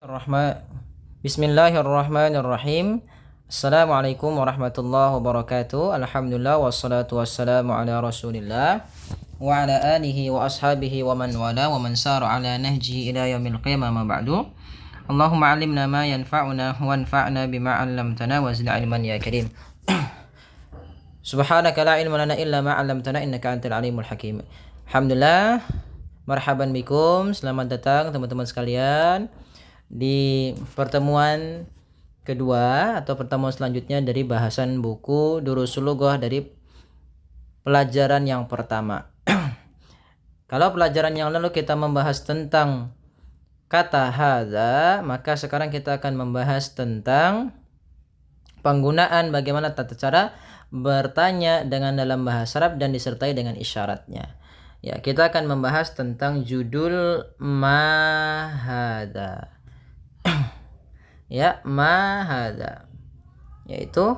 Rahma Bismillahirrahmanirrahim. Assalamualaikum warahmatullahi wabarakatuh. Alhamdulillah wassalatu wassalamu ala Rasulillah wa ala alihi wa ashabihi wa man wala wa man sara ala nahjihi ila yaumil qiyamah ma ba'du. Allahumma 'allimna ma yanfa'una wanfa'na bima 'allamtana wa zidna ilman ya karim. Subhanaka la ilma lana illa ma 'allamtana innaka antal alimul hakim. Alhamdulillah, marhaban bikum, selamat datang teman-teman sekalian di pertemuan kedua atau pertemuan selanjutnya dari bahasan buku Durusul Lughah dari pelajaran yang pertama. Kalau pelajaran yang lalu kita membahas tentang kata hadza, maka sekarang kita akan membahas tentang penggunaan bagaimana tata cara bertanya dengan dalam bahasa Arab dan disertai dengan isyaratnya. Ya, kita akan membahas tentang judul ma hadza. Ya, ma hadza, yaitu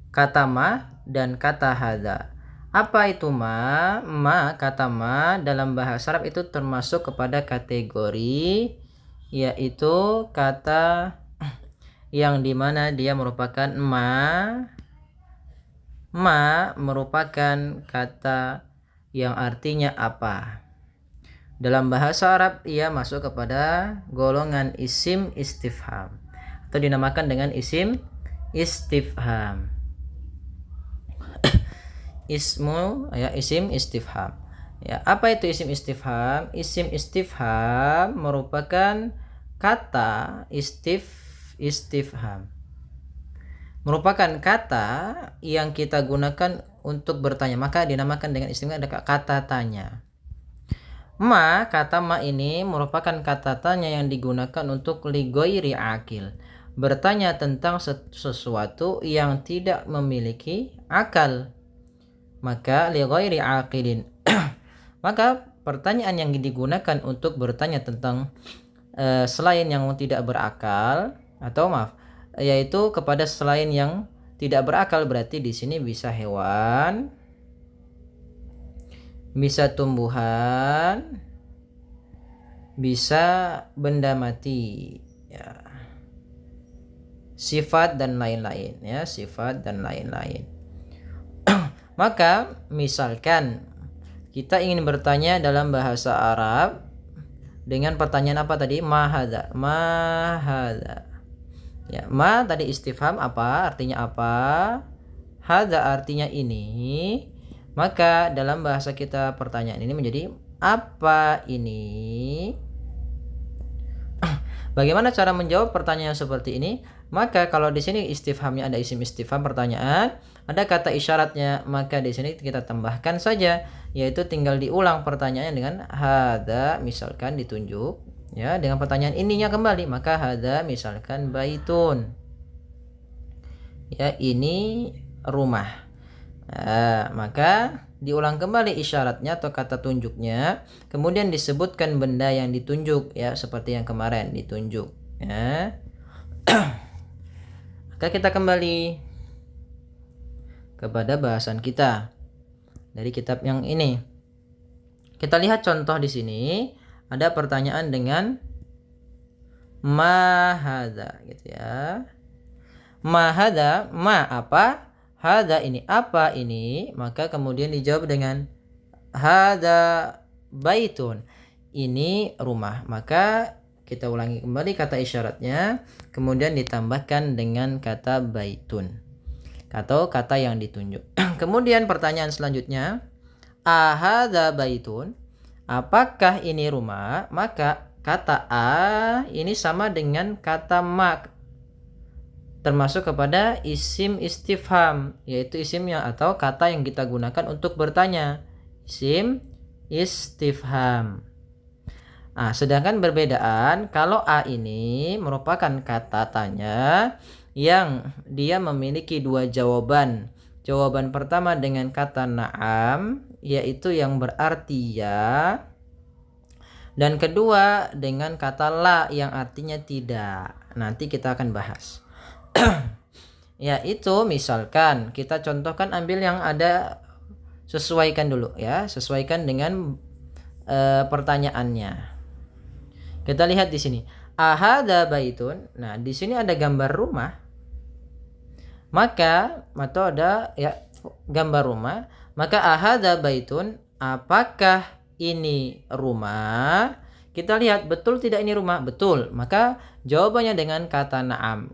kata ma dan kata hadza. Apa itu ma? Kata ma dalam bahasa Arab itu termasuk kepada kategori, yaitu kata yang dimana dia merupakan ma merupakan kata yang artinya apa. Dalam bahasa Arab ia masuk kepada golongan isim istifham atau dinamakan dengan isim istifham. Isim istifham. Ya, apa itu isim istifham? Isim istifham merupakan kata istifham. Merupakan kata yang kita gunakan untuk bertanya, maka dinamakan dengan istifham, ada kata tanya. Kata ma ini merupakan kata tanya yang digunakan untuk lighairi akil, bertanya tentang sesuatu yang tidak memiliki akal. Maka lighairi aqilin. Maka pertanyaan yang digunakan untuk bertanya tentang selain yang tidak berakal, atau yaitu kepada selain yang tidak berakal, berarti di sini bisa hewan, bisa tumbuhan, bisa benda mati, ya, sifat dan lain-lain, ya, sifat dan lain-lain. Maka misalkan kita ingin bertanya dalam bahasa Arab dengan pertanyaan apa tadi? Ma hadza. Ya, ma tadi istifham, apa artinya apa? Hadza artinya ini. Maka dalam bahasa kita pertanyaan ini menjadi apa ini? Bagaimana cara menjawab pertanyaan seperti ini? Maka kalau di sini istifhamnya ada isim istifham pertanyaan, ada kata isyaratnya, maka di sini kita tambahkan saja, yaitu tinggal diulang pertanyaannya dengan hadza, misalkan ditunjuk, ya, dengan pertanyaan ininya kembali, maka hadza misalkan baitun. Ya, ini rumah. Nah, maka diulang kembali isyaratnya atau kata tunjuknya, kemudian disebutkan benda yang ditunjuk, ya, seperti yang kemarin ditunjuk, ya. Maka kita kembali kepada bahasan kita dari kitab yang ini. Kita lihat contoh di sini, ada pertanyaan dengan ma hadza, gitu ya. Ma hadza, ma apa? Hadza ini apa ini? Maka kemudian dijawab dengan hadza baitun. Ini rumah. Maka kita ulangi kembali kata isyaratnya, kemudian ditambahkan dengan kata baitun atau kata yang ditunjuk. Kemudian pertanyaan selanjutnya, ahadza baitun? Apakah ini rumah? Maka kata a ini sama dengan kata ma, termasuk kepada isim istifham, yaitu isimnya atau kata yang kita gunakan untuk bertanya, isim istifham. Sedangkan berbedaan kalau a ini merupakan kata tanya yang dia memiliki dua jawaban. Jawaban pertama dengan kata na'am, yaitu yang berarti ya, dan kedua dengan kata la yang artinya tidak. Nanti kita akan bahas. Ya, itu misalkan kita contohkan, ambil yang ada, sesuaikan dulu, ya, sesuaikan dengan pertanyaannya. Kita lihat di sini, ahada baitun. Nah, di sini ada gambar rumah. Maka atau ada ya gambar rumah, maka ahada baitun, apakah ini rumah? Kita lihat betul tidak ini rumah? Betul. Maka jawabannya dengan kata na'am.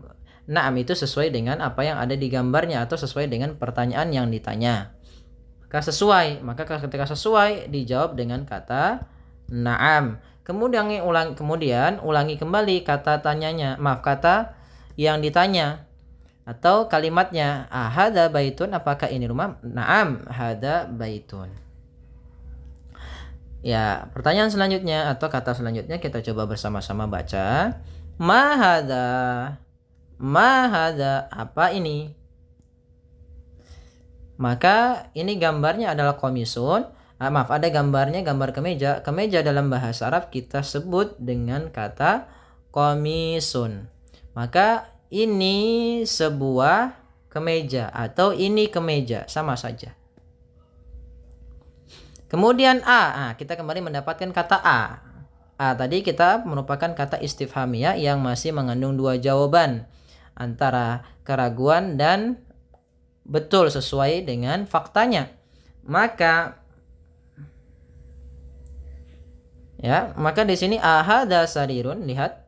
Na'am itu sesuai dengan apa yang ada di gambarnya atau sesuai dengan pertanyaan yang ditanya. Maka sesuai. Maka ketika sesuai dijawab dengan kata na'am. Kemudian ulangi kembali kata tanyanya. Kata yang ditanya atau kalimatnya. Hada baitun, apakah ini rumah? Na'am, hada baitun. Ya, pertanyaan selanjutnya atau kata selanjutnya kita coba bersama-sama baca. Ma hada, apa ini? Maka ini gambarnya adalah komisun. Ada gambarnya, gambar kemeja. Kemeja dalam bahasa Arab kita sebut dengan kata komisun. Maka ini sebuah kemeja atau ini kemeja, sama saja. Kemudian kita kembali mendapatkan kata A. Tadi kita merupakan kata istifhamiyah yang masih mengandung dua jawaban antara keraguan dan betul sesuai dengan faktanya. Maka di sini ahada sarirun, lihat.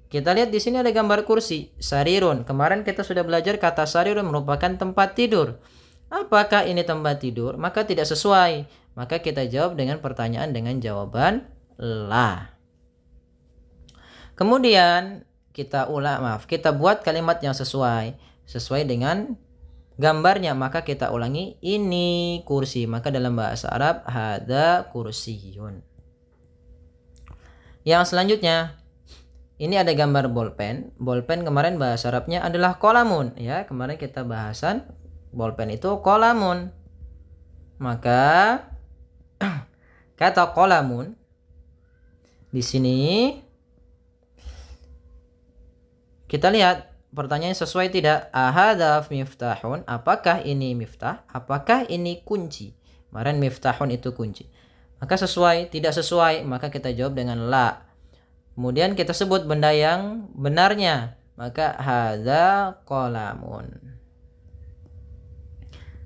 Kita lihat di sini ada gambar kursi, sarirun. Kemarin kita sudah belajar kata sarirun merupakan tempat tidur. Apakah ini tempat tidur? Maka tidak sesuai. Maka kita jawab dengan pertanyaan dengan jawaban la. Kemudian kita buat kalimat yang sesuai dengan gambarnya. Maka kita ulangi, ini kursi. Maka dalam bahasa Arab hada kursiyun. Yang selanjutnya, ini ada gambar bolpen. Bolpen kemarin bahasa Arabnya adalah kolamun. Ya, kemarin kita bahasan bolpen itu kolamun. Maka kata kolamun di sini kita lihat pertanyaan sesuai tidak? Ahada miftahun, apakah ini miftah? Apakah ini kunci? Kemarin miftahun itu kunci. Maka sesuai, tidak sesuai, maka kita jawab dengan la. Kemudian kita sebut benda yang benarnya, maka hadza qalamun.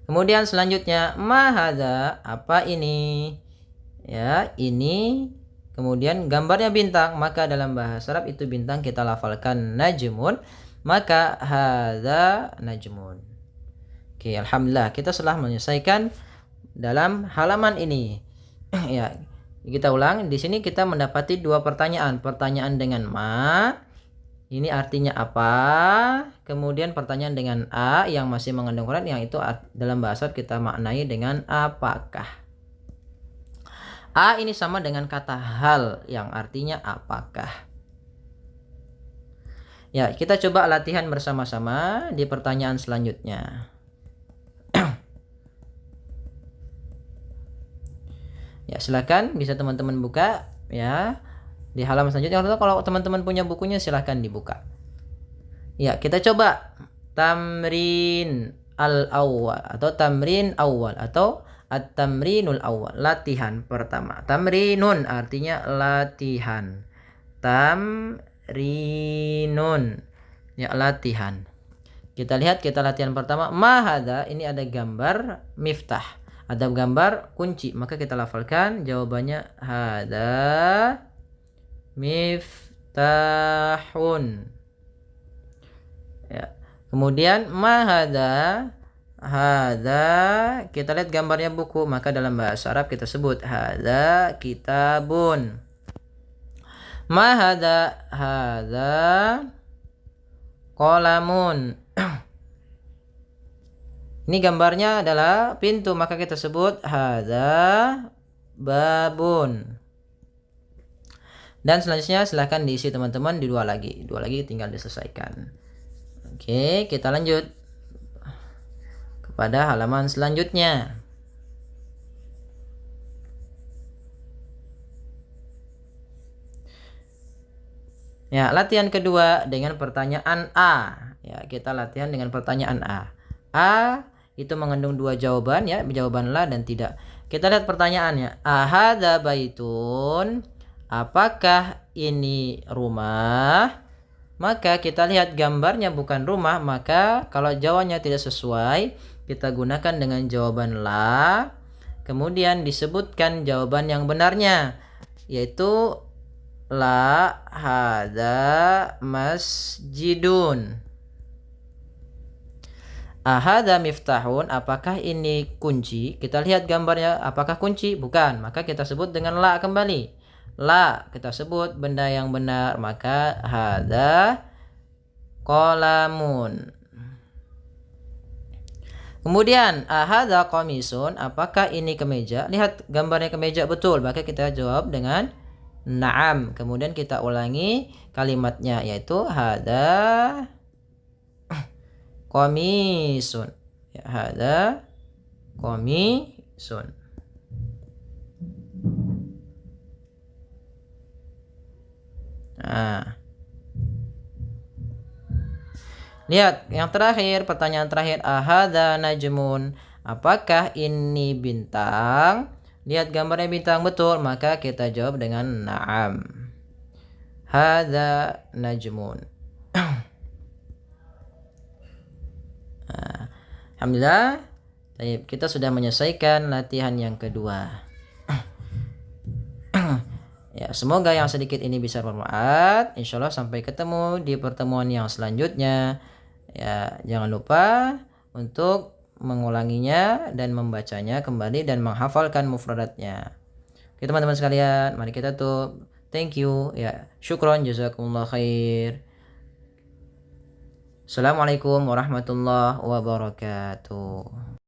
Kemudian selanjutnya ma hadza, apa ini? Ya, ini. Kemudian gambarnya bintang, maka dalam bahasa Arab itu bintang kita lafalkan najmun, maka hadza najmun. Oke, alhamdulillah kita telah menyelesaikan dalam halaman ini. Ya, kita ulang. Di sini kita mendapati dua pertanyaan. Pertanyaan dengan ma, ini artinya apa? Kemudian pertanyaan dengan a yang masih mengandung Quran, yang itu dalam bahasa kita maknai dengan apakah. A ini sama dengan kata hal yang artinya apakah. Ya, kita coba latihan bersama-sama di pertanyaan selanjutnya. Ya, silakan bisa teman-teman buka ya di halaman selanjutnya. Kalau teman-teman punya bukunya silakan dibuka. Ya, kita coba tamrin al-awwal atau tamrin awal atau at-tamrinul awal, latihan pertama. Tamrinun artinya latihan. Tamrinun ya, latihan. Kita lihat, kita latihan pertama. Ma hadza, ini ada gambar miftah, ada gambar kunci, maka kita lafalkan jawabannya hadza miftahun. Ya. Kemudian ma hadza kita lihat gambarnya buku, maka dalam bahasa Arab kita sebut hadza kitabun. Ma hadza qalamun. Ini gambarnya adalah pintu, maka kita sebut hadza babun. Dan selanjutnya silahkan diisi teman-teman di dua lagi tinggal diselesaikan. Oke, kita lanjut kepada halaman selanjutnya. Ya, latihan kedua dengan pertanyaan A. Ya, kita latihan dengan pertanyaan A. A itu mengandung dua jawaban ya, jawaban la dan tidak. Kita lihat pertanyaannya. Ahadza baitun, apakah ini rumah? Maka kita lihat gambarnya bukan rumah, maka kalau jawabannya tidak sesuai, kita gunakan dengan jawaban la. Kemudian disebutkan jawaban yang benarnya, yaitu la hada masjidun. Ahada miftahun, apakah ini kunci? Kita lihat gambarnya, apakah kunci? Bukan, maka kita sebut dengan la kembali. La, kita sebut benda yang benar, maka hada qalamun. Kemudian ahada qamisun, apakah ini kemeja? Lihat gambarnya kemeja betul, maka kita jawab dengan na'am. Kemudian kita ulangi kalimatnya, yaitu hada qamisun. Ya, hada qamisun. Nah, lihat yang terakhir, pertanyaan terakhir, ahada najmun, apakah ini bintang? Lihat gambarnya bintang betul, maka kita jawab dengan na'am. Hada najmun. Alhamdulillah, kita sudah menyelesaikan latihan yang kedua. Ya, semoga yang sedikit ini bisa bermanfaat. Insyaallah sampai ketemu di pertemuan yang selanjutnya. Ya, jangan lupa untuk mengulanginya dan membacanya kembali dan menghafalkan mufradatnya. Oke teman-teman sekalian, mari kita tutup. Thank you. Ya, syukron, jazakumullah khair. Assalamualaikum warahmatullahi wabarakatuh.